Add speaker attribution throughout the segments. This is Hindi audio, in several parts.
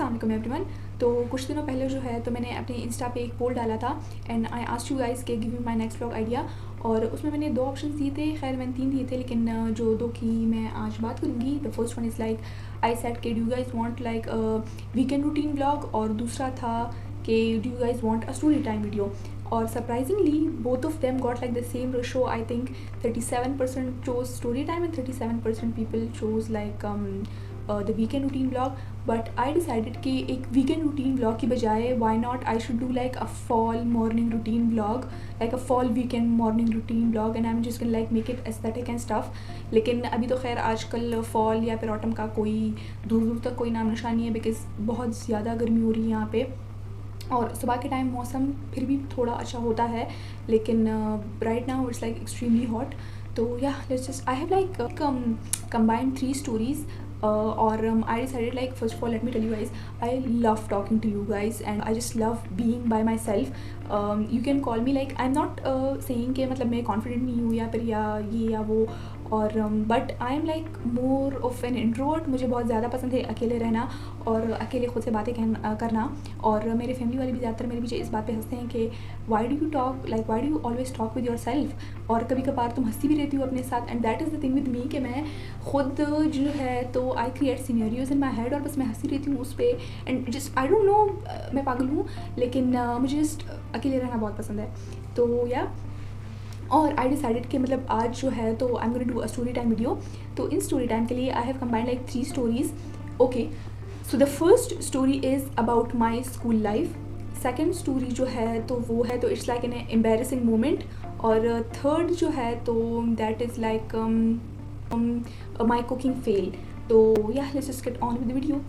Speaker 1: अस्सलाम वालेकुम एवरीवन। तो कुछ दिनों पहले जो है तो मैंने अपने इंस्टा पे एक पोल डाला था and I asked you guys के give me my next vlog idea. और उसमें मैंने 2 ऑप्शंस दिए थे, खैर मैंने 3 दिए थे, लेकिन जो 2 की मैं आज बात करूँगी। The first one is like I said के do you guys want like weekend routine vlog, और दूसरा था कि do you guys want a story time video. और surprisingly both of them got like the same ratio. I think 37% chose story time and 37% people chose like the weekend routine vlog. But I decided कि एक वीकेंड रूटीन व्लॉग की बजाय why not I should do like a fall morning routine vlog, like a fall weekend morning routine vlog, and I am just can like make it aesthetic and stuff. लेकिन अभी तो खैर आजकल फॉल या फिर ऑटम का कोई दूर दूर तक कोई नाम निशान नहीं है, बिकॉज बहुत ज़्यादा गर्मी हो रही है यहाँ पे, और सुबह के टाइम मौसम फिर भी थोड़ा अच्छा होता है, लेकिन right now it's like extremely hot. तो yeah let's just I have like combined 3 stories, or I decided like first of all let me tell you guys, I love talking to you guys and I just love being by myself. You can call me like I'm not saying कि मतलब मैं confident नहीं हूँ या फिर या ये या वो, और but I am like more of an introvert. मुझे बहुत ज़्यादा पसंद है अकेले रहना और अकेले खुद से बातें करना। और मेरे फैमिली वाले भी ज़्यादातर मेरे पीछे इस बात पे हंसते हैं कि why do you talk like why do you always talk with your self, और कभी कभार तुम हंसती भी रहती हो अपने साथ। And that is the thing with me कि मैं खुद जो है तो I create सीनरियोज in my head और बस मैं हंसती रहती हूँ उस पर, and just I don't no मैं पागल हूँ, लेकिन मुझे जस्ट अकेले रहना बहुत पसंद है। तो या और आई डिसाइडेड कि मतलब आज जो है तो I am going to do a story time video. तो इन स्टोरी टाइम के लिए I have combined like 3 stories. Okay, so the first story is about my school life. Second story जो है तो वो है तो it's like an embarrassing moment, और थर्ड जो है तो that is like my cooking fail. तो yeah let's just get on with the video.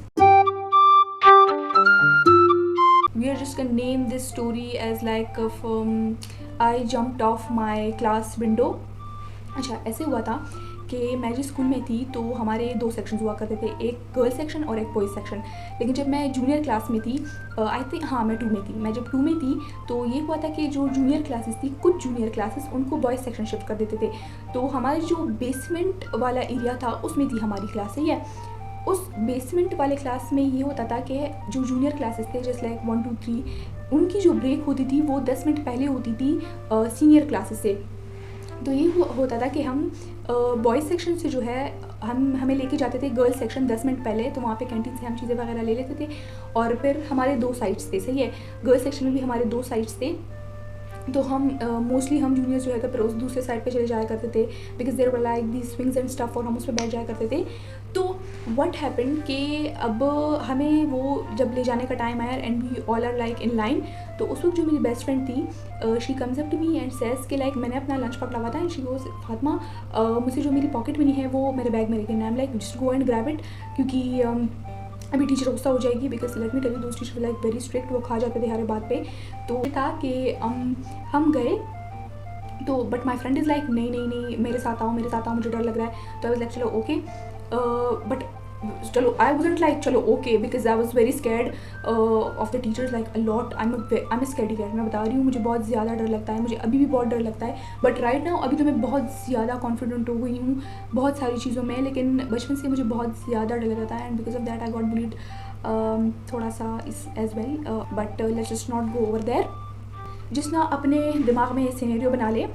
Speaker 1: We are just gonna name this story as like I jumped off my class window. अच्छा, ऐसे हुआ था कि मैं जिस स्कूल में थी तो हमारे 2 सेक्शंस हुआ करते थे, एक गर्ल सेक्शन और एक बॉयज़ सेक्शन। लेकिन जब मैं जूनियर क्लास में थी, आई थिंक हाँ मैं 2 में थी, मैं जब 2 में थी तो ये हुआ था कि जो जूनियर क्लासेस थी, कुछ जूनियर क्लासेस उनको बॉयज़ सेक्शन शिफ्ट कर देते थे। तो हमारे जो बेसमेंट वाला एरिया था उसमें थी हमारी क्लास, सही है। उस बेसमेंट वाले क्लास में ये होता था कि जो जूनियर क्लासेस थे जस्ट लाइक 1 2 3, उनकी जो ब्रेक होती थी वो 10 मिनट पहले होती थी सीनियर क्लासेस से। तो ये होता था कि हम बॉयज़ सेक्शन से जो है हमें लेके जाते थे गर्ल्स सेक्शन 10 मिनट पहले, तो वहाँ पे कैंटीन से हम चीज़ें वगैरह ले लेते थे। और फिर हमारे 2 साइड्स थे, सही है, गर्ल्स सेक्शन में भी हमारे 2 साइड्स थे। तो हम मोस्टली हम जूनियर्स जो है तो फिर उस दूसरे साइड पे चले जाया करते थे, because there were like the swings and stuff, और हम उस पर बैठ जाया करते थे। तो व्हाट हैपेंड कि अब हमें वो जब ले जाने का टाइम आया and we all are like in line, तो उस वक्त जो मेरी बेस्ट फ्रेंड थी she comes up to me and says कि लाइक मैंने अपना लंच पकड़ा हुआ था एंड शी गोज फातिमा मुझे जो मेरी पॉकेट मनी है वो मेरे बैग में रखी है। I am like just go and grab it, क्योंकि अभी टीचर गुस्सा हो जाएगी, because let me tell you दोस्त टीचर लाइक वेरी स्ट्रिक्ट, वो खा जाते थे हर बात पे। तो ये था कि हम गए तो but my friend is like नहीं नहीं नहीं मेरे साथ आओ मुझे डर लग रहा है। तो आई वाज लाइक चलो ओके, बट चलो आई वाजंट लाइक चलो okay, because I was very scared of the teachers like a lot. I am scaredy cat, मैं बता रही हूँ मुझे बहुत ज़्यादा डर लगता है, मुझे अभी भी बहुत डर लगता है। बट राइट नाउ अभी तो मैं बहुत ज़्यादा कॉन्फिडेंट हो गई हूँ बहुत सारी चीज़ों में, लेकिन बचपन से मुझे बहुत ज़्यादा डर लगता है and because of that I got bullied थोड़ा सा इस as well. But let's just not go over there. जिस ना अपने दिमाग में सिनेरियो बना ले,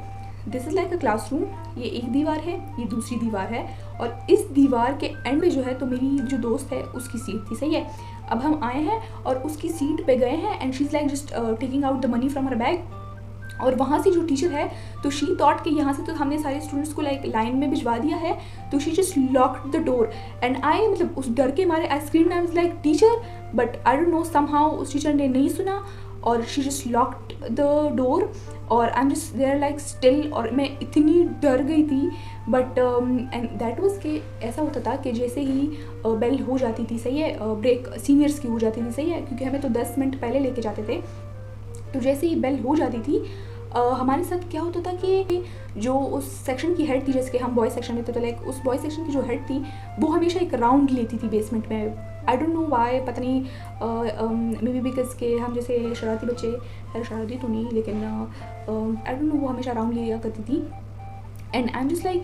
Speaker 1: this is like a classroom, ये एक दीवार है, ये दूसरी दीवार है, और इस दीवार के एंड में जो है तो मेरी जो दोस्त है उसकी सीट थी, सही है। अब हम आए हैं और उसकी सीट पे गए हैं and she is like just taking out the money from her bag, और वहाँ से जो टीचर है तो शी थॉट कि यहाँ से तो हमने सारे स्टूडेंट्स को लाइक लाइन में भिजवा दिया है, तो she just locked the door and I मतलब उस डर के मारे I screamed, I was like teacher, but I don't know somehow उस टीचर ने नहीं सुना और she just locked the door, और I am just there like still, और मैं इतनी डर गई थी। बट एंड दैट वाज कि ऐसा होता था कि जैसे ही बेल हो जाती थी, सही है, ब्रेक सीनियर्स की हो जाती थी, सही है, क्योंकि हमें तो 10 मिनट पहले लेके जाते थे। तो जैसे ही बेल हो जाती थी हमारे साथ क्या होता था कि जो उस सेक्शन की हेड थी, जैसे कि हम बॉयज़ सेक्शन में थे, तो लाइक उस बॉयज़ सेक्शन की जो हेड थी वो हमेशा एक राउंड लेती थी बेसमेंट में। आई डोंट नो वाई, पता नहीं, मे बी बिकॉज के हम जैसे शरारती बच्चे, शरारती तो नहीं लेकिन आई डोंट नो, वो हमेशा राउंड लिया करती थी। And I am just like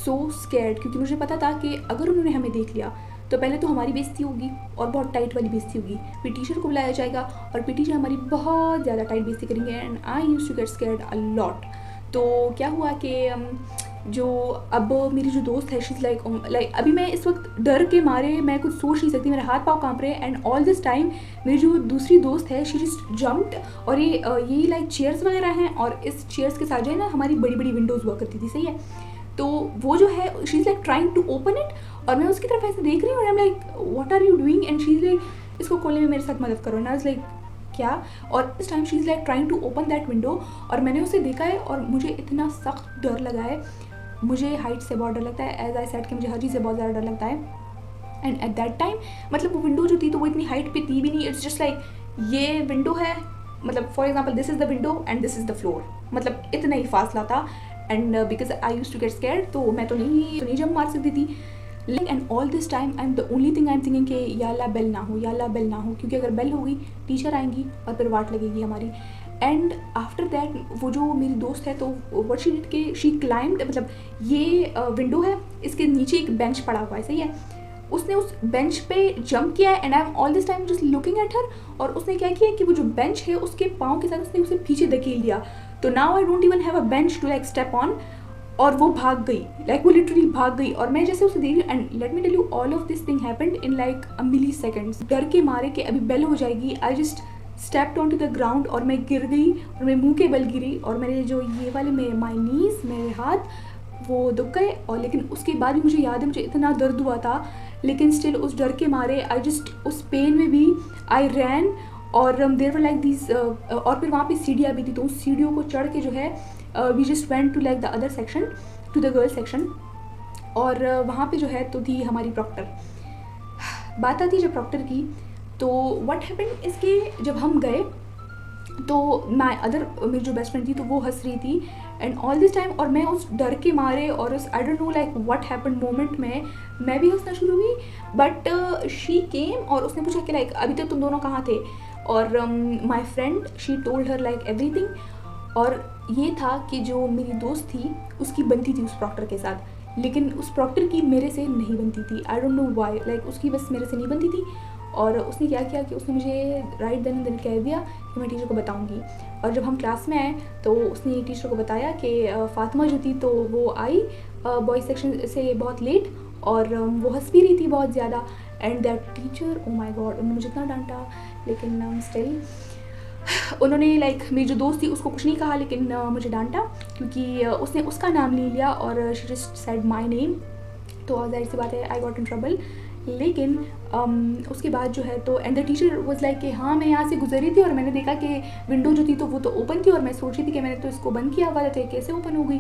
Speaker 1: so scared, क्योंकि मुझे पता था कि अगर उन्होंने हमें देख लिया तो पहले तो हमारी बेइज्जती होगी और बहुत टाइट वाली बेइज्जती होगी, फिर टीचर को बुलाया जाएगा और फिर टीचर हमारी बहुत ज़्यादा टाइट बेइज्जती करेंगे and I used to get scared a lot. तो क्या हुआ कि जो अब मेरी जो दोस्त है शी इज़ लाइक अभी मैं इस वक्त डर के मारे मैं कुछ सोच नहीं सकती, मेरे हाथ पाँव काँप रहे हैं एंड ऑल दिस टाइम मेरी जो दूसरी दोस्त है शी जस्ट जम्प्ड और ये लाइक चेयर्स वगैरह हैं और इस चेयर्स के साथ जो है ना हमारी बड़ी बड़ी विंडोज़ हुआ करती थी, सही है। तो वो जो है she is like trying to open it और मैं उसकी तरफ ऐसे देख रही हूँ और I am like what are you doing and she is like इसको खोलने में मेरे साथ मदद करो ना, लाइक क्या। और इस time she is like trying to open that window और मैंने उसे देखा है और मुझे इतना सख्त डर लगा है, मुझे हाइट से बहुत डर लगता है, एज आई सेड कि मुझे हर चीज़ से बहुत ज़्यादा डर लगता है। एंड एट दैट टाइम मतलब वो विंडो जो थी तो वो इतनी हाइट पे थी भी नहीं, इट्स जस्ट लाइक ये विंडो है, मतलब for example this is the window and this is the floor, मतलब इतना ही फासला था। And because I used to get scared तो मैं तो नहीं जंप मार सकती थी। And all this time I am the only thing I am thinking कि या अल्लाह बेल ना हो, या अल्लाह बेल ना हो, क्योंकि अगर बेल होगी टीचर आएंगी और फिर वाट लगेगी हमारी। एंड आफ्टर दैट वो जो मेरी दोस्त है तो व्हाट शी डिड के शी क्लाइम्ड, मतलब ये विंडो है इसके नीचे एक बेंच पड़ा हुआ है, सही है। उसने उस बेंच पे जंप किया and I am all this time just looking at her और उसने क्या किया कि वो जो बेंच है उसके पाँव के साथ उसने उसे पीछे धकेल दिया। तो now I don't even have a bench to like step on और वो भाग गई, लाइक वो लिटरली भाग गई। और मैं जैसे उसे देख रही हूँ and let me tell you all of this thing happened in like a milliseconds. डर के मारे कि अभी बेल हो जाएगी I just stepped on to the ground और मैं गिर गई और मैं मुंह के बल गिरी और मेरे जो ये वाले माई नीज मेरे हाथ वो दुख गए। और लेकिन उसके बाद भी मुझे याद है मुझे इतना दर्द हुआ था, लेकिन स्टिल उस डर के मारे आई जस्ट उस पेन में भी आई रैन और देयर वर लाइक दिस और फिर वहाँ पे सीढ़ियाँ भी थी तो उस सीढ़ियों को चढ़ के जो है we just went to like the other section to the girl section. और वहाँ पे जो है तो थी हमारी प्रॉक्टर। बात आती जब प्रॉक्टर की तो व्हाट हैपेंड इसके जब हम गए तो माई अदर मेरी जो बेस्ट फ्रेंड थी तो वो हंस रही थी एंड ऑल दिस टाइम और मैं उस डर के मारे और उस आई don't know like what happened moment में मैं भी हंसना शुरू हुई। बट शी केम और उसने पूछा कि लाइक अभी तक तुम दोनों कहाँ थे और my friend she told her like everything. और ये था कि जो मेरी दोस्त थी उसकी बनती थी उस प्रॉक्टर के साथ, लेकिन उस प्रॉक्टर की मेरे से नहीं बनती थी। आई डोंट नो व्हाई, लाइक उसकी बस मेरे से नहीं बनती थी। और उसने क्या किया कि उसने मुझे राइट देन दिन कह दिया कि मैं टीचर को बताऊंगी। और जब हम क्लास में आए तो उसने टीचर को बताया कि फातिमा जो थी तो वो आई बॉयज़ सेक्शन से बहुत लेट और वो हंस भी रही थी बहुत ज़्यादा। And that teacher oh my God उन्होंने मुझे इतना डांटा, लेकिन स्टिल उन्होंने लाइक मेरी जो दोस्त थी उसको कुछ नहीं कहा, लेकिन मुझे डांटा क्योंकि उसने उसका नाम नहीं लिया और she just said my name. तो जाहिर सी बात है आई गॉट इन ट्रबल। लेकिन उसके बाद जो है तो and the teacher was like कि हाँ मैं यहाँ से गुजरी थी और मैंने देखा कि विंडो जो थी तो वो तो ओपन थी और मैं सोच रही थी कि मैंने तो इसको बंद किया हुआ था तो कैसे ओपन हो गई।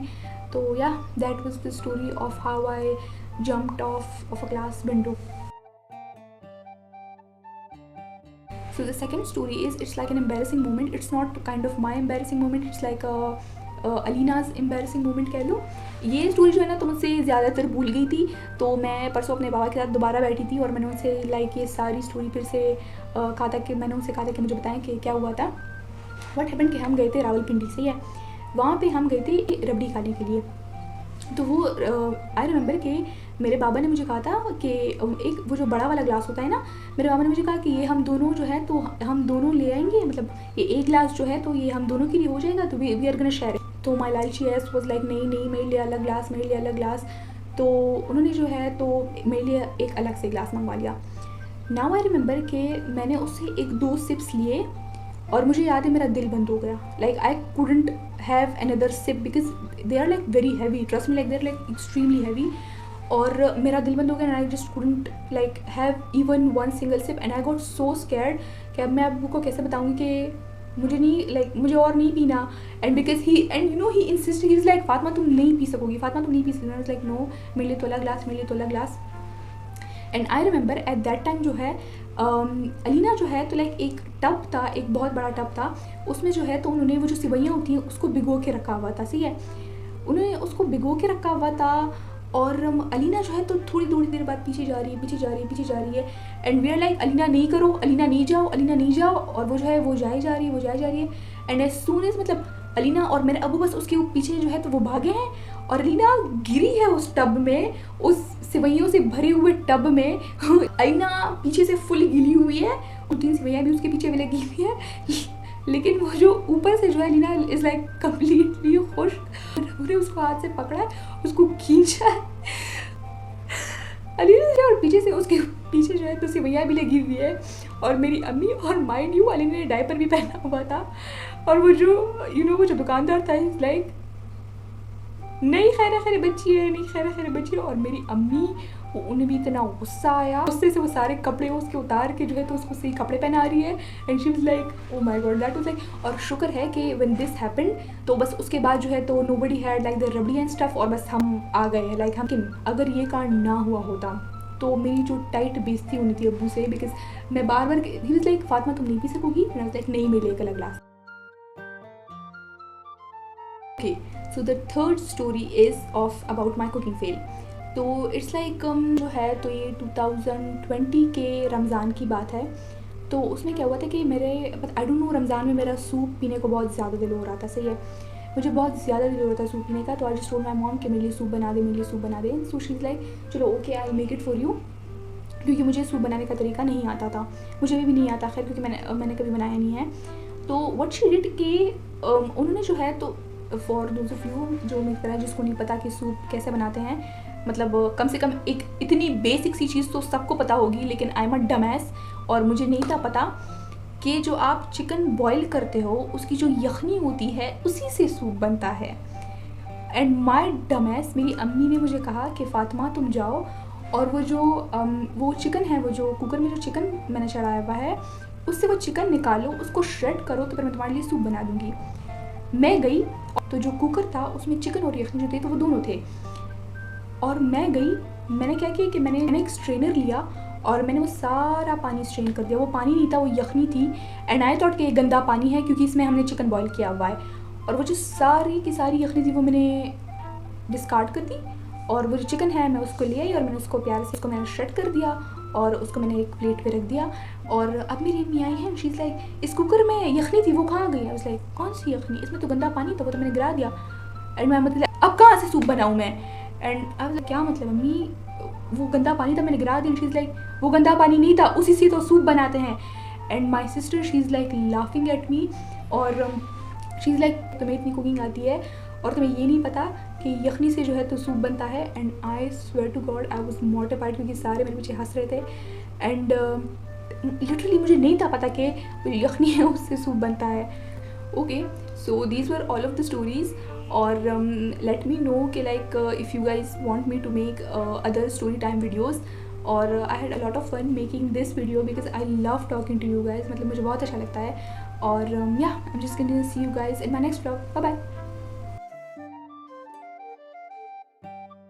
Speaker 1: तो या that was the story of how I jumped of a class window. So the second story is it's like an embarrassing moment. It's not kind of my embarrassing moment. It's like अलीना's embarrassing moment कह लो। ये स्टोरी जो है ना तो मुझसे ज़्यादातर भूल गई थी, तो मैं परसों अपने बाबा के साथ दोबारा बैठी थी और मैंने उनसे लाइक ये सारी स्टोरी फिर से कहा था कि मैंने उनसे कहा था कि मुझे बताएं कि क्या हुआ था। व्हाट हैपेंड कि हम गए थे रावलपिंडी से है, वहाँ पे हम गए थे रबड़ी खाने के लिए। तो वो आई रिमेंबर कि मेरे बाबा ने मुझे कहा था कि एक वो जो बड़ा वाला ग्लास होता है ना, मेरे बाबा ने मुझे कहा कि ये हम दोनों जो है तो हम दोनों ले आएंगे, मतलब ये एक ग्लास जो है तो ये हम दोनों के लिए हो जाएगा, तो वी आर गोना शेयर। तो माई लालची एस वाज लाइक नहीं मेरे लिए अलग ग्लास, मेरे लिए अलग ग्लास। तो उन्होंने जो है तो मेरे लिए एक अलग से ग्लास मंगवा लिया। नाउ आई रिमेंबर कि मैंने उससे 1-2 सिप्स लिए और मुझे याद है मेरा दिल बंद हो गया। Like I couldn't have another sip because they are like very heavy, trust me, like they are like extremely heavy. और मेरा दिल बंद हो गया and I just couldn't like have even one single sip and I got so scared कि अब मैं अबू को कैसे बताऊँगी कि मुझे नहीं लाइक मुझे और नहीं पीना। And because he and you know he insist, he is like Fatima तुम नहीं पी सकोगी, फातिमा तुम नहीं पी सकोगी। लाइक नो मेरे लिए तो अलग ग्लास, मेरे लिए तो अलग glass. And I remember at that time जो है अलीना जो है तो लाइक एक टब था, एक बहुत बड़ा टब था, उसमें जो है तो उन्होंने वो जो सिवैयाँ होती हैं उसको भिगो के रखा हुआ था, सही है, उन्होंने उसको भिगो के रखा हुआ था। और अलीना जो है तो थोड़ी देर बाद पीछे जा रही है and we are like Alina नहीं करो, अलीना नहीं जाओ। और वो जो है वो जाए जा रही है एंड एज सून एज मतलब अलीना और मेरे अबू बस उसके पीछे जो है तो वो भागे हैं और अलीना गिरी है उस टब में, उस सेवइयों से भरे हुए टब में। अलीना पीछे से फुल गिली हुई है, 2-3 सेवइयाँ भी उसके पीछे भी लगी हुई है, लेकिन वो जो ऊपर से जो है अलीना इज़ लाइक कम्प्लीटली खुश। उन्होंने उसको हाथ से पकड़ा है, उसको खींचा है अलीना जो, और पीछे से उसके पीछे जो है तो सेवइयाँ भी लगी हुई है। और मेरी अम्मी, और माइंड यू अलीना ने डायपर भी पहना हुआ था, और वो जो वो जो दुकानदार था इज़ लाइक नहीं खैर बच्ची है, नहीं खैर बच्ची है। और मेरी अम्मी, वो उन्हें भी इतना गुस्सा आया, गुस्से से वो सारे कपड़े उसके उतार के जो है तो उसको सही कपड़े पहना रही है। And she was like oh my God, that was like. और शुक्र है कि व्हेन दिस हैपेंड, तो बस उसके बाद जो है तो nobody had like the rabri and stuff, और बस हम आ गए लाइक हम। अगर ये कांड ना हुआ होता तो मेरी जो टाइट बेइज्जती होनी थी अब्बू से, बिकॉज मैं बार बार, ही वाज लाइक फातिमा तुम नहीं पी सकोगी, मैं वाज लाइक नहीं, मैं लेकर अगला glass. Okay, so the third story is of about my cooking fail. तो इट्स लाइक जो है तो ये 2020 के रमज़ान की बात है। तो उसमें क्या हुआ था कि मेरे आई डोंट नो, रमज़ान में मेरा सूप पीने को बहुत ज़्यादा दिल हो रहा था। सही है, मुझे बहुत ज़्यादा दिल हो रहा था सूप पीने का। तो I just told my mom कि मेरे लिए सूप बना दे, मेरे लिए सूप बना दे। सो शी इज़ लाइक चलो okay, I make it for you, क्योंकि मुझे सूप बनाने का तरीका नहीं आता था, मुझे भी नहीं आता खैर, क्योंकि मैंने कभी बनाया नहीं है। तो व्हाट शी डिड कि उन्होंने जो है तो फॉर दोज ऑफ यू जो मेरी तरह जिसको नहीं पता कि सूप कैसे बनाते हैं, मतलब कम से कम एक इतनी बेसिक सी चीज़ तो सबको पता होगी, लेकिन आई एम अ डमैस, और मुझे नहीं था पता कि जो आप चिकन बॉईल करते हो उसकी जो यखनी होती है उसी से सूप बनता है। एंड माई डमैस, मेरी अम्मी ने मुझे कहा कि फातिमा तुम जाओ और वो जो वो चिकन है, वो जो कुकर में जो चिकन मैंने चढ़ाया हुआ है उससे वो चिकन निकालो, उसको श्रेड करो, तो फिर मैं तुम्हारे लिए सूप बना दूँगी। मैं गई तो जो कुकर था उसमें चिकन और यखनी जो थे तो वो दोनों थे। और मैं गई, मैंने क्या किया कि मैंने एक स्ट्रेनर लिया और मैंने वो सारा पानी स्ट्रेन कर दिया। वो पानी नहीं था, वो यखनी थी। एंड आई थॉट कि ये गंदा पानी है क्योंकि इसमें हमने चिकन बॉईल किया हुआ है। और वो जो सारी की सारी यखनी थी वो मैंने डिस्कार्ड कर दी, और वो जो चिकन है मैं उसको ले आई और मैंने उसको प्यार से मैंने श्रेड कर दिया और उसको मैंने एक प्लेट पे रख दिया। और अब मेरी अम्मी आई है, शी इज़ लाइक इस कुकर में यखनी थी वो कहाँ गई है? उस लाइक कौन सी यखनी, इसमें तो गंदा पानी था, वो तो मैंने गिरा दिया। एंड मैं मतलब अब कहाँ से सूप बनाऊँ मैं? एंड अब क्या मतलब अम्मी, वो गंदा पानी था मैंने गिरा दिया। शी इज़ लाइक वो गंदा पानी नहीं था, उसी से तो सूप बनाते हैं। And my sister she is like laughing at me, और शी इज़ लाइक तुम्हें इतनी कुकिंग आती है और तुम्हें ये नहीं पता कि यखनी से जो है तो सूप बनता है। And I swear to God I was mortified, क्योंकि सारे मेरे पीछे हंस रहे थे। एंड लिटरली मुझे नहीं था पता कि यखनी है उससे सूप बनता है। Okay, so these were all of the stories. और लेट मी नो कि like if you guys want me to make other story time videos. और I had a lot of fun making this video because I love talking to you guys, मतलब मुझे बहुत अच्छा लगता है। और yeah I am just going to see you guys in my next vlog. Bye bye.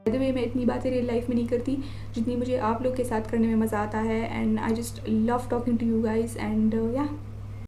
Speaker 1: Bye the way, मैं इतनी बातें रियल लाइफ में नहीं करती जितनी मुझे आप लोग के साथ करने में मज़ा आता है। And I just love talking to you guys. And या